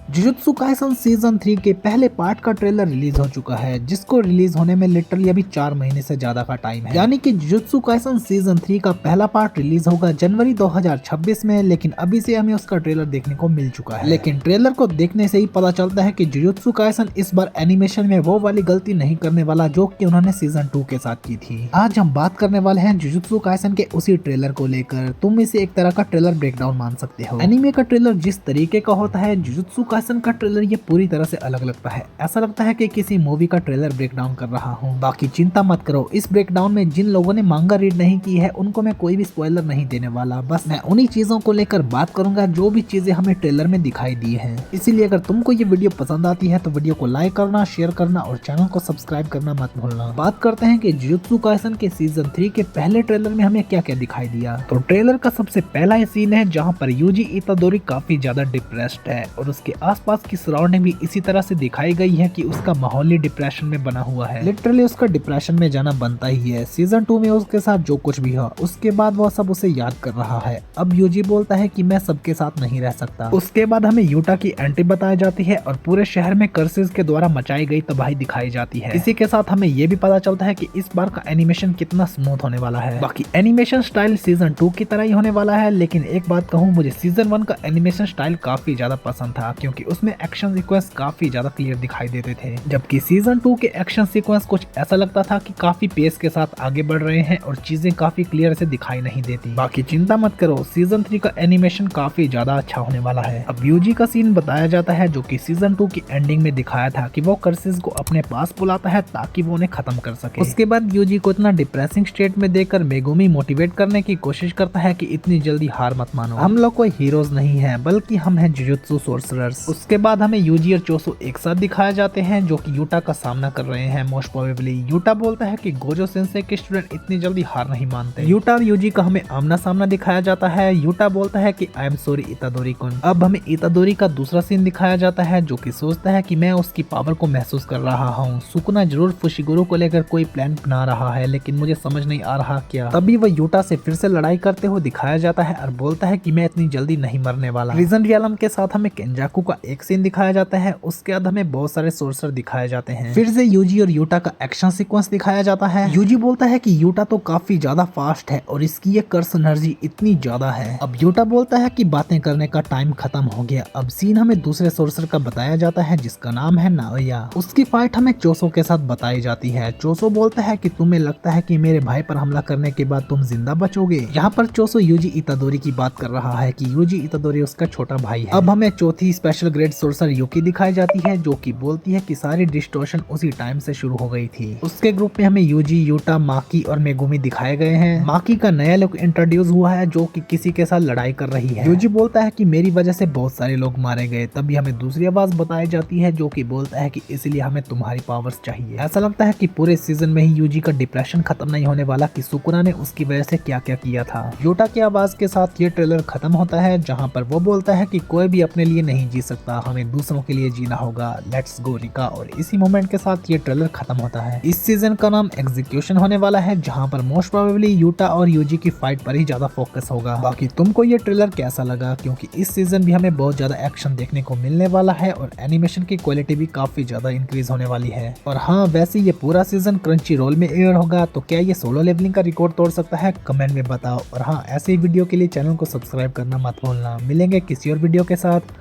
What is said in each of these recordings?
Jujutsu Kaisen season 3 के पहले part का ट्रेलर रिलीज हो चुका है, जिसको रिलीज होने में लिटरली अभी 4 महीने से ज्यादा का टाइम है। यानी कि जुजुत्सु काइसन सीजन 3 का पहला पार्ट रिलीज होगा जनवरी 2026 में, लेकिन अभी से हमें उसका ट्रेलर देखने को मिल चुका है। लेकिन ट्रेलर को देखने से ही पता चलता है कि जुजुत्सु काइसन इस बार एनिमेशन में वो वाली गलती नहीं करने वाला जो कि उन्होंने सीजन 2 के साथ की थी। आज हम बात करने वाले हैं जुजुत्सु काइसन के उसी ट्रेलर को लेकर। तुम इसे एक तरह का ट्रेलर ब्रेकडाउन मान सकते हो। एनीमे का ट्रेलर जिस तरीके का होता है, जुजुत्सु काइसन का ट्रेलर ये पूरी तरह से अलग लगता है। ऐसा लगता है कि किसी मूवी का ट्रेलर ब्रेकडाउन कर रहा हूँ। बाकी चिंता मत करो, इस ब्रेकडाउन में जिन लोगों ने मांगा रीड नहीं की है उनको मैं कोई भी स्पॉइलर नहीं देने वाला। बस मैं उन्हीं चीजों को लेकर बात करूंगा जो भी चीजें हमें ट्रेलर में दिखाई दी है। इसीलिए अगर तुमको ये वीडियो पसंद आती है तो वीडियो को लाइक करना, शेयर करना और चैनल को सब्सक्राइब करना मत भूलना। बात करते हैं कि जुजुत्सु काइसन के सीजन 3 के पहले ट्रेलर में हमें क्या क्या दिखाई दिया। तो ट्रेलर का सबसे पहला सीन है जहाँ पर यूजी इतादोरी काफी ज्यादा डिप्रेस्ड है और उसके आसपास की सराउंडिंग भी इसी तरह से दिखाई गई है कि उसका माहौल ही डिप्रेशन में बना हुआ है। लिटरली उसका डिप्रेशन में जाना बनता ही है। सीजन 2 में उसके साथ जो कुछ भी हुआ उसके बाद वो सब उसे याद कर रहा है। अब यूजी बोलता है कि मैं सबके साथ नहीं रह सकता। उसके बाद हमें यूटा की एंट्री बताई जाती है और पूरे शहर में कर्सेस के द्वारा मचाई गई तबाही दिखाई जाती है। इसी के साथ हमें ये भी पता चलता है कि इस बार का एनिमेशन कितना स्मूथ होने वाला है। बाकी एनिमेशन स्टाइल सीजन 2 की तरह ही होने वाला है, लेकिन एक बात कहूँ, मुझे सीजन 1 का एनिमेशन स्टाइल काफी ज्यादा पसंद था क्योंकि उसमें एक्शन सीक्वेंस काफी ज्यादा क्लियर दिखाई देते थे, जबकि सीजन 2 के एक्शन सीक्वेंस कुछ ऐसा लगता था कि काफी पेस के साथ आगे बढ़ रहे हैं और चीजें काफी क्लियर से दिखाई नहीं देती। बाकी चिंता मत करो, सीजन 3 का एनिमेशन काफी ज्यादा अच्छा होने वाला है। अब यूजी का सीन बताया जाता है जो कि सीजन 2 की एंडिंग में दिखाया था कि वो कर्सेस को अपने पास बुलाता है ताकि वो उन्हें खत्म कर सके। उसके बाद यूजी को इतना डिप्रेसिंग स्टेट में देखकर मेगुमी मोटिवेट करने की कोशिश करता है कि इतनी जल्दी हार मत मानो, हम लोग कोई हीरोज नहीं है बल्कि हम हैं जुजुत्सु सोर्सरर्स। उसके बाद हमें यूजी और चोसो एक साथ दिखाए जाते हैं जो कि यूटा का सामना कर रहे हैं। मोस्ट प्रोबेबली यूटा बोलता है कि गोजो सेंसेई के स्टूडेंट इतनी जल्दी हार नहीं मानते। यूटा और यूजी का हमें आमना सामना दिखाया जाता है। यूटा बोलता है कि आई एम सॉरी इतादोरी कुन। अब हमें इतादोरी का दूसरा सीन दिखाया जाता है जो कि सोचता है कि मैं उसकी पावर को महसूस कर रहा हूँ। सुकुना जरूर फुशिगुरु को लेकर कोई प्लान बना रहा है, लेकिन मुझे समझ नहीं आ रहा क्या। तभी वह यूटा से फिर से लड़ाई करते हुए दिखाया जाता है और बोलता है कि मैं इतनी जल्दी नहीं मरने वाला। रीजन रियलम के साथ हमें केंजाकू का एक सीन दिखाया जाता है। उसके बाद हमें बहुत सारे सोर्सर दिखाए जाते हैं। फिर से यूजी और यूटा का एक्शन सीक्वेंस दिखाया जाता है। यूजी बोलता है कि यूटा तो काफी ज्यादा फास्ट है और इसकी ये कर्स एनर्जी इतनी ज्यादा है। अब यूटा बोलता है कि बातें करने का टाइम खत्म हो गया। अब सीन हमें दूसरे सोर्सर का बताया जाता है जिसका नाम है नाओया। उसकी फाइट हमें चोसो के साथ बताई जाती है। चोसो बोलता है कि तुम्हें लगता है कि मेरे भाई पर हमला करने के बाद तुम जिंदा बचोगे। यहाँ पर चोसो यूजी इतादोरी की बात कर रहा है कि यूजी इतादोरी उसका छोटा भाई है। अब हमें चौथी स्पेशल ग्रेड सोर्सर युकी दिखाई जाती है जो कि बोलती है कि सारी डिस्टॉर्शन उसी टाइम से शुरू हो गई थी। उसके ग्रुप में हमें यूजी, यूटा, माकी और मेगुमी दिखाए गए हैं। माकी का नया लुक इंट्रोड्यूस हुआ है जो कि किसी के साथ लड़ाई कर रही है। यूजी बोलता है कि मेरी वजह से बहुत सारे लोग मारे गए। तभी हमें दूसरी आवाज बताई जाती है जो कि बोलता है कि इसलिए हमें तुम्हारी पावर्स चाहिए। ऐसा लगता है कि पूरे सीजन में ही यूजी का डिप्रेशन खत्म नहीं होने वाला कि सुकुना ने उसकी वजह से क्या क्या किया था। यूटा की आवाज के साथ ये ट्रेलर खत्म होता है जहाँ पर वो बोलता है कि कोई भी अपने लिए नहीं जी सकता, हमें दूसरों के लिए जीना होगा, लेट्स गो रिका। और इसी मोमेंट के साथ ये ट्रेलर खत्म होता है। इस सीजन का नाम एग्जीक्यूशन होने वाला है जहां पर मोस्ट प्रोबेबली यूटा और यूजी की फाइट पर ही ज्यादा फोकस होगा। बाकी तुमको ये ट्रेलर कैसा लगा, क्योंकि इस सीजन भी हमें बहुत ज्यादा एक्शन देखने को मिलने वाला है और एनिमेशन की क्वालिटी भी काफी ज्यादा इंक्रीज होने वाली है। और हाँ, वैसे ये पूरा सीजन क्रंची रोल में एयर होगा, तो क्या ये सोलो लेवलिंग का रिकॉर्ड तोड़ सकता है? कमेंट में बताओ। और हाँ, ऐसे ही वीडियो के लिए चैनल को सब्सक्राइब करना मत भूलना। मिलेंगे किसी और वीडियो के साथ।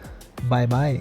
Bye bye.